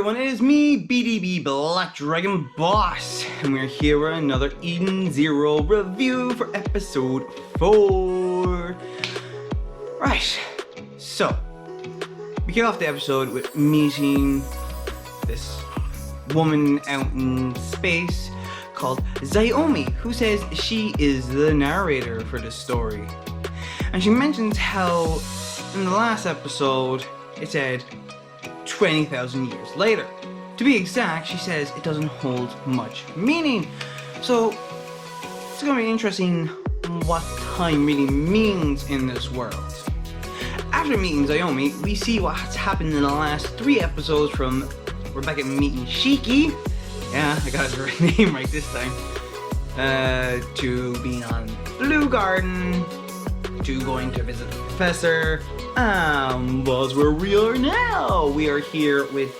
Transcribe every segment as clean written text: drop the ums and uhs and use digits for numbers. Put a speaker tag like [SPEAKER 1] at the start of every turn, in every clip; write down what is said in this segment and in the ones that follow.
[SPEAKER 1] everyone, it is me, BDB Black Dragon Boss, and we're here with another Eden Zero review for episode 4. Right, so, we kick off the episode with meeting this woman out in space called Xiaomi, who says she is the narrator for this story. And she mentions how in the last episode it said 20,000 years later. To be exact, she says it doesn't hold much meaning. So it's gonna be interesting what time really means in this world. After meeting Xiaomi, we see what's happened in the last 3 episodes, from Rebecca meeting Shiki, yeah, I got his name right this time, to being on Blue Garden, to going to visit the professor. Was where we are now. We are here with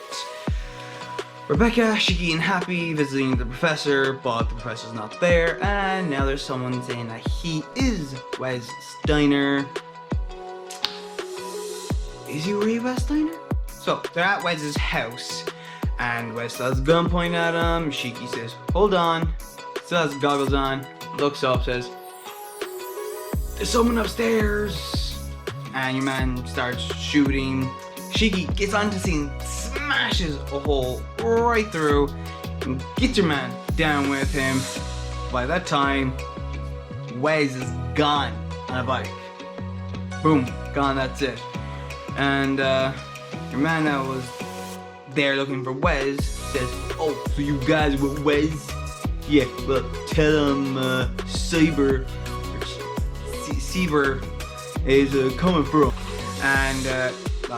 [SPEAKER 1] Rebecca, Shiki, and Happy visiting the professor, but the professor's not there, and now there's someone saying that he is Wes Steiner. Is he really Wes Steiner? So they're at Wes's house, and Wes still has a gun pointed at him. Shiki says, "Hold on," still has goggles on, looks up, says, "There's someone upstairs." And your man starts shooting. Shiki gets onto the scene, smashes a hole right through, and gets your man down with him. By that time, Wes is gone on a bike. Boom, gone, that's it. And your man that was there looking for Wes says, "Oh, so you guys with Wes? Yeah, well, tell him Saber is coming through." And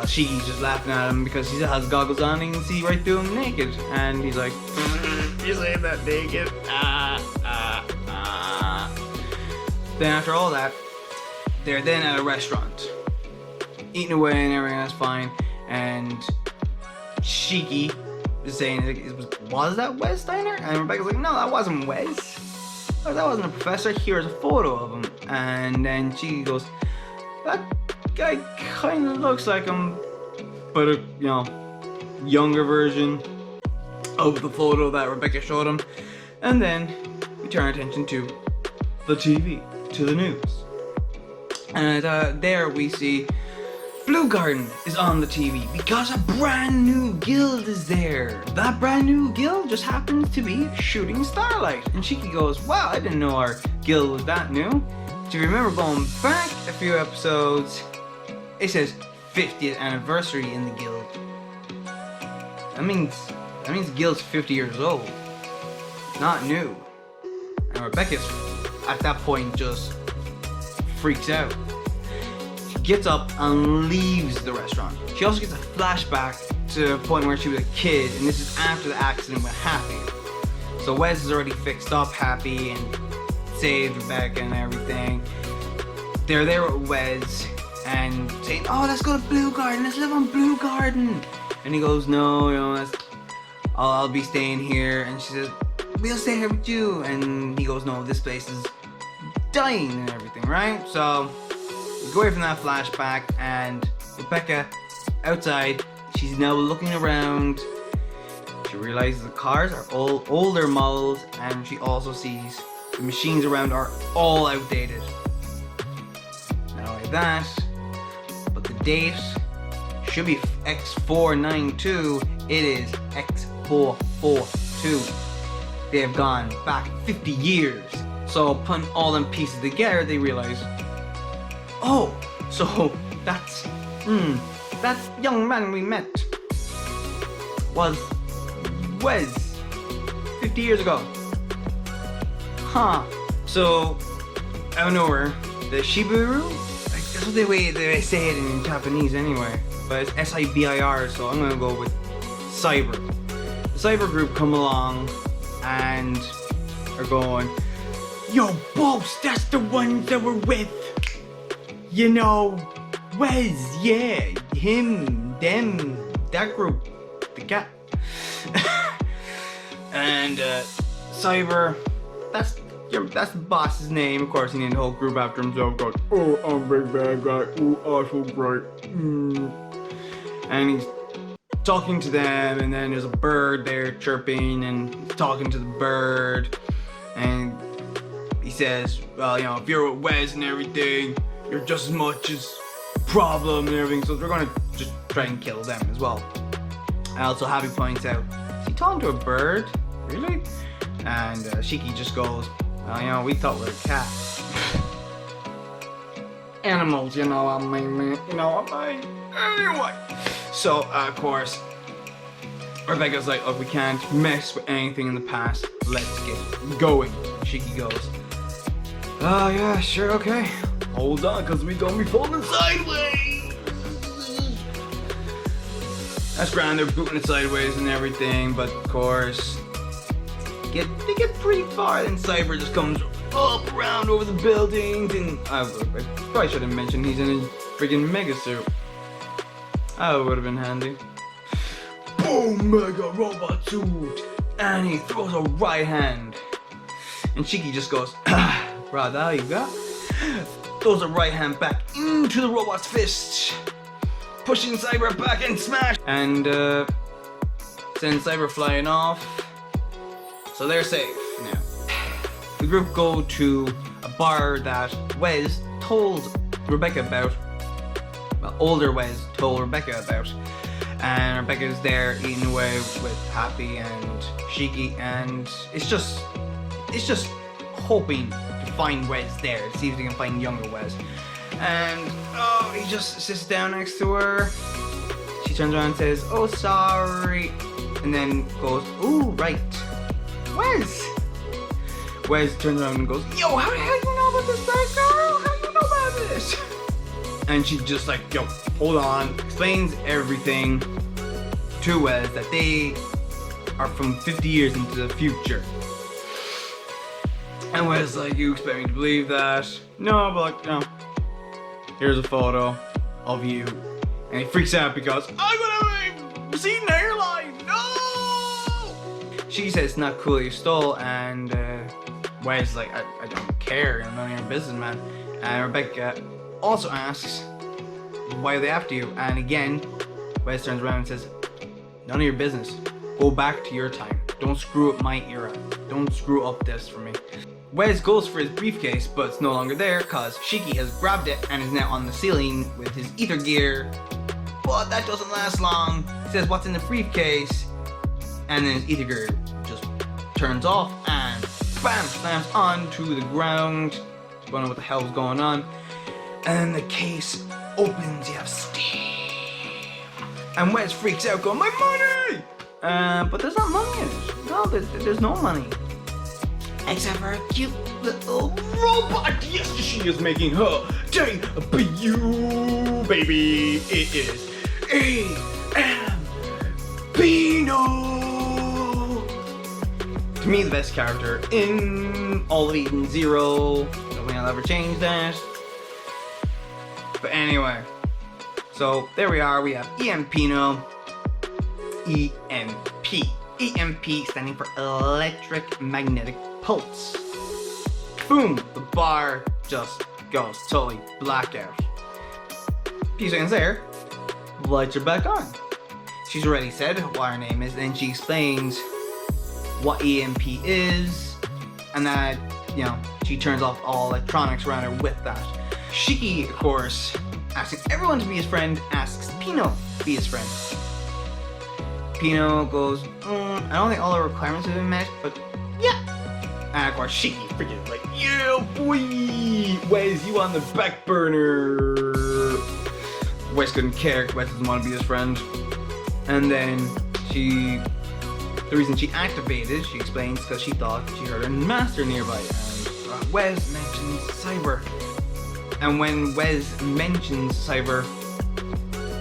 [SPEAKER 1] Shiki's just laughing at him because he has goggles on and he can see right through him naked. And he's like, "You saying that naked? Then after all that, they're then at a restaurant, eating away and everything, that's fine. And Shiki is saying, "Was that Wes Steiner?" And Rebecca's like, "No, that wasn't Wes. Oh, that wasn't a professor. Here's a photo of him." And then Shiki goes, "That guy kind of looks like him, but a younger version of the photo that Rebecca showed him." And then we turn our attention to the TV, to the news. And there we see Blue Garden is on the TV because a brand new guild is there. That brand new guild just happens to be Shooting Starlight. And Shiki goes, "Wow, I didn't know our guild was that new." Do you remember going back a few episodes? It says 50th anniversary in the guild. That means the guild's 50 years old. Not new. And Rebecca's at that point just freaks out. She gets up and leaves the restaurant. She also gets a flashback to the point where she was a kid, and this is after the accident with Happy. So Wes has already fixed up Happy and saved Rebecca and everything. They're there with Wes and saying, "Oh, let's go to Blue Garden, let's live on Blue Garden." And he goes, "No, I'll be staying here." And she says, "We'll stay here with you." And he goes, "No, this place is dying and everything," right? So we go away from that flashback, and Rebecca outside, she's now looking around. She realizes the cars are all older models, and she also sees the machines around are all outdated. Not only that, but the date should be X492. It is X442. They have gone back 50 years. So putting all them pieces together, they realize, oh, so that's that young man we met was Wes 50 years ago. Huh. So out of nowhere, the Shibiru, that's what they say it in Japanese anyway, but it's SIBIR, so I'm gonna go with Cyber. The Cyber group come along and are going, "Yo, boss, that's the ones that were with, Wes, yeah, him, them, that group, the guy." And Cyber, that's the boss's name. Of course, he named the whole group after himself. Goes, "Oh, I'm a big bad guy. Oh, so great." And he's talking to them, and then there's a bird there chirping and talking to the bird, and he says, well, you know, if you're with Wes and everything, you're just as much as a problem and everything, so we're gonna just try and kill them as well. And also Happy points out, is he talking to a bird? Really? And Shiki just goes, well, you know, we thought we were cats. Animals, you know what I mean, you know what I mean? Anyway. So, of course, Rebecca's like, look, we can't mess with anything in the past. Let's get going. Shiki goes, oh yeah, sure, okay. Hold on, cause we gonna be falling sideways. That's grand, they're booting it sideways and everything, but of course, they get pretty far, and Cyber just comes up around over the buildings, and I probably should have mentioned he's in a freaking mega suit. That would have been handy. Boom, mega robot suit, and he throws a right hand, and Shiki just goes, right, there you go. Throws a right hand back into the robot's fist, pushing Cyber back and smash, and sends Cyber flying off. So they're safe now. The group go to a bar that Wes told Rebecca about. Well, older Wes told Rebecca about. And Rebecca's there eating away with Happy and Shiki, and it's just hoping to find Wes there, to see if they can find younger Wes. And oh, he just sits down next to her. She turns around and says, oh, sorry, and then goes, ooh, right, Wes. Wes turns around and goes, yo, how the hell do you know about this black girl? How do you know about this? And she's just like, yo, hold on, explains everything to Wes, that they are from 50 years into the future. And Wes is like, you expect me to believe that? No, but like, no. Here's a photo of you. And he freaks out because, I'm gonna see an airline, no! She says it's not cool you stole, and Wes is like, I don't care, I'm none of your business, man. And Rebecca also asks, why are they after you? And again, Wes turns around and says, none of your business. Go back to your time. Don't screw up my era. Don't screw up this for me. Wes goes for his briefcase, but it's no longer there because Shiki has grabbed it and is now on the ceiling with his ether gear. But that doesn't last long. He says, what's in the briefcase? And then his ether gear just turns off and bam, slams onto the ground. Don't know what the hell's going on. And the case opens, you have steam. And Wes freaks out going, my money! But there's not money in it. No, there's no money. Except for a cute little robot. Yes, she is making her debut, baby. It is Pino. To me, the best character in all of Eden Zero. Don't think I'll ever change that. But anyway, so there we are. We have Pino. EMP. EMP standing for electric magnetic pulse. Boom! The bar just goes totally blackout. A few seconds there, lights are back on. She's already said what her name is, and then she explains what EMP is, and that, you know, she turns off all electronics around her with that. Shiki, of course, asking everyone to be his friend, asks Pino to be his friend. Pino goes, I don't think all the requirements have been met, but yeah. And of course, Shiki freaking like, yeah, boy! Wes, you on the back burner? Wes couldn't care, Wes doesn't want to be his friend. And then the reason she activated, she explains, because she thought she heard her master nearby. And Wes mentions Cyber. And when Wes mentions Cyber,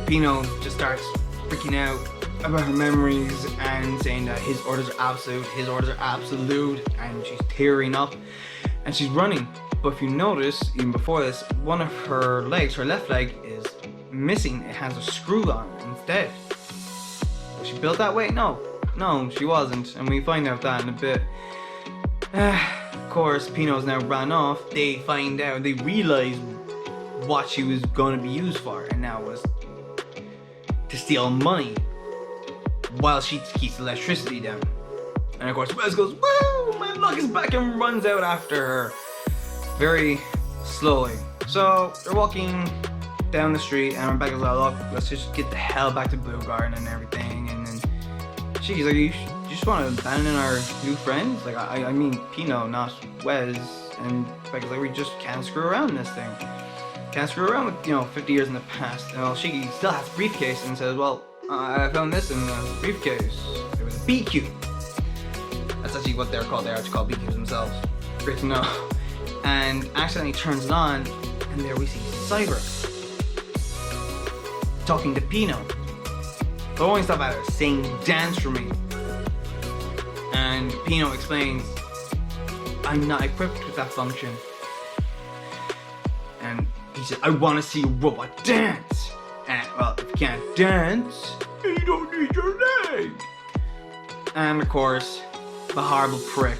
[SPEAKER 1] Pino just starts freaking out about her memories and saying that his orders are absolute, and she's tearing up and she's running. But if you notice, even before this, one of her legs, her left leg, is missing. It has a screw on instead. Was she built that way? No, she wasn't, and we find out that in a bit. Of course, Pino's now ran off. They realize what she was going to be used for, and that was to steal money. while she keeps the electricity down. And of course, Wes goes, "Woo! My luck is back," and runs out after her very slowly. So they're walking down the street, and Rebecca's like, "Look, let's just get the hell back to Blue Garden and everything." And then she's like, "You just want to abandon our new friends? Like, I mean, Pino, not Wes." And Rebecca's like, "We just can't screw around in this thing. Can't screw around with 50 years in the past." And well, Shiki still has a briefcase and says, "Well, I found this in the briefcase. It was a B cube." That's actually what they're called. They're actually called B cubes themselves. Great to know. And accidentally turns it on, and there we see Cyber talking to Pino. Throwing stuff at her, saying, "Dance for me." And Pino explains, "I'm not equipped with that function." And he said, "I want to see a robot dance." And well, if you can't dance, you don't need your leg. And of course, the horrible prick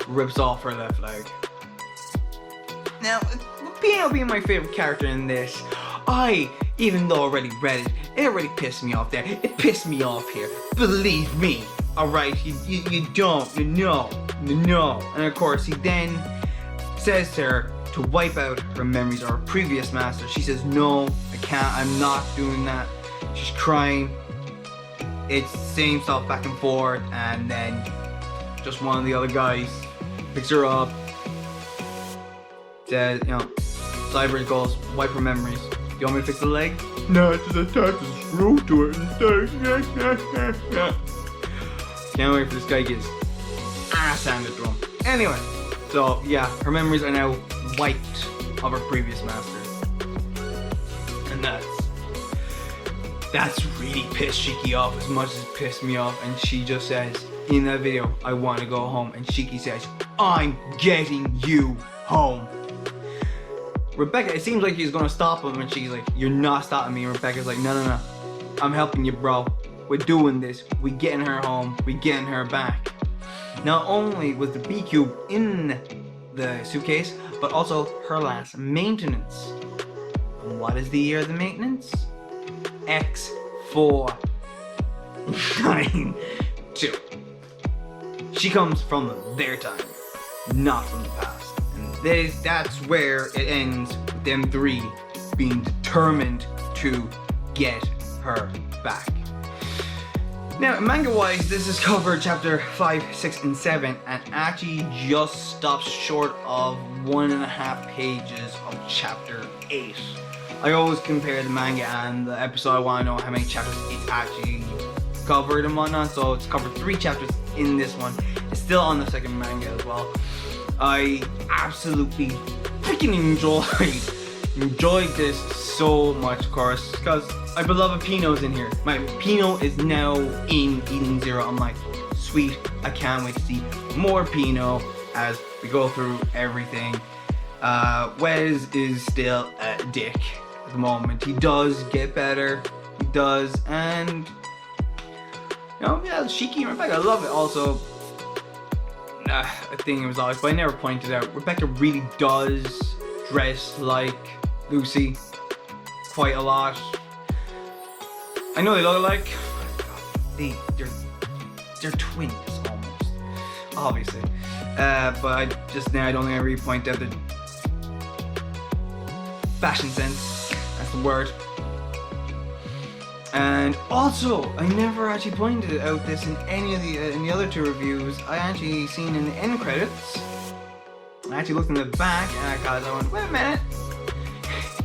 [SPEAKER 1] rips off her left leg. Now, Pino being my favorite character in this, even though I already read it, it already pissed me off there. It pissed me off here. Believe me. Alright, you don't. No. And of course, he then says to her to wipe out her memories of her previous master. She says, "No, I can't. I'm not doing that." She's crying. It's the same stuff back and forth, and then just one of the other guys picks her up, says, Cyber goes, "Wipe her memories. You want me to fix the leg?" "No, just attach a screw to it and Can't wait for this guy to get his ass handed to him. Anyway, so yeah, her memories are now wiped of her previous master. And that's really pissed Shiki off as much as it pissed me off. And she just says in that video, "I want to go home." And Shiki says, "I'm getting you home." Rebecca, it seems like he's gonna stop him, and she's like, "You're not stopping me." And Rebecca's like, No. I'm helping you, bro. We're doing this. We're getting her home. We're getting her back." Not only was the B cube in the suitcase, but also her last maintenance. And what is the year of the maintenance? X492. She comes from their time, not from the past. And that's where it ends with them three being determined to get her back. Now, manga-wise, this is covered chapter 5, 6, and 7, and actually just stops short of 1.5 pages of chapter 8. I always compare the manga and the episode. I want to know how many chapters it's actually covered and whatnot, so it's covered 3 chapters in this one. It's still on the second manga as well. I absolutely freaking enjoyed this so much, of course, because my beloved Pino's in here. My Pino is now in Eden Zero. I'm like, sweet, I can't wait to see more Pino as we go through everything. Wes is still a dick at the moment. He does get better, he does, and Shiki and Rebecca, I love it. Also, I think it was obvious, but I never pointed out, Rebecca really does dress like Lucy quite a lot. I know they look alike. They're twins almost, obviously. But I don't think I really point out the fashion sense. That's the word. And also, I never actually pointed out this in any of the other 2 reviews. I actually seen in the end credits. I actually looked in the back, and I went, wait a minute.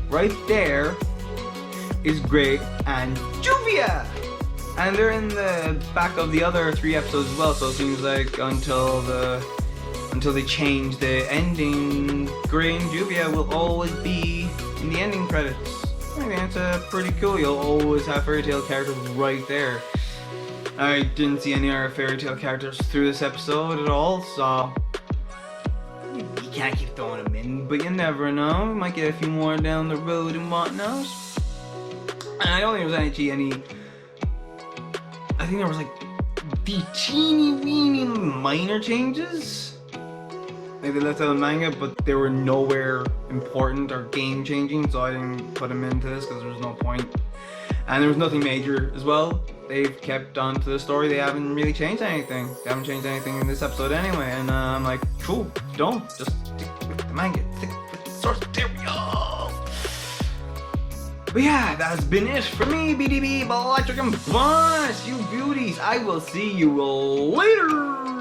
[SPEAKER 1] Right there is Greg and Juvia, and they're in the back of the other 3 episodes as well. So it seems like until they change the ending, Greg and Juvia will always be in the ending credits. I think that's pretty cool. You'll always have fairy tale characters right there. I didn't see any other fairy tale characters through this episode at all, so you can't keep throwing them in, but you never know. We might get a few more down the road and whatnot. And I don't think there was actually any. I think there was like the teeny weeny minor changes. Like they left out a manga, but they were nowhere important or game changing, so I didn't put them into this because there was no point. And there was nothing major as well. They've kept on to the story. They haven't really changed anything. They haven't changed anything in this episode anyway. And I'm like, cool, don't. Just stick with the manga. Stick with the source material. But yeah, that's been it for me, BDB, Electric and Bunch, you beauties. I will see you later.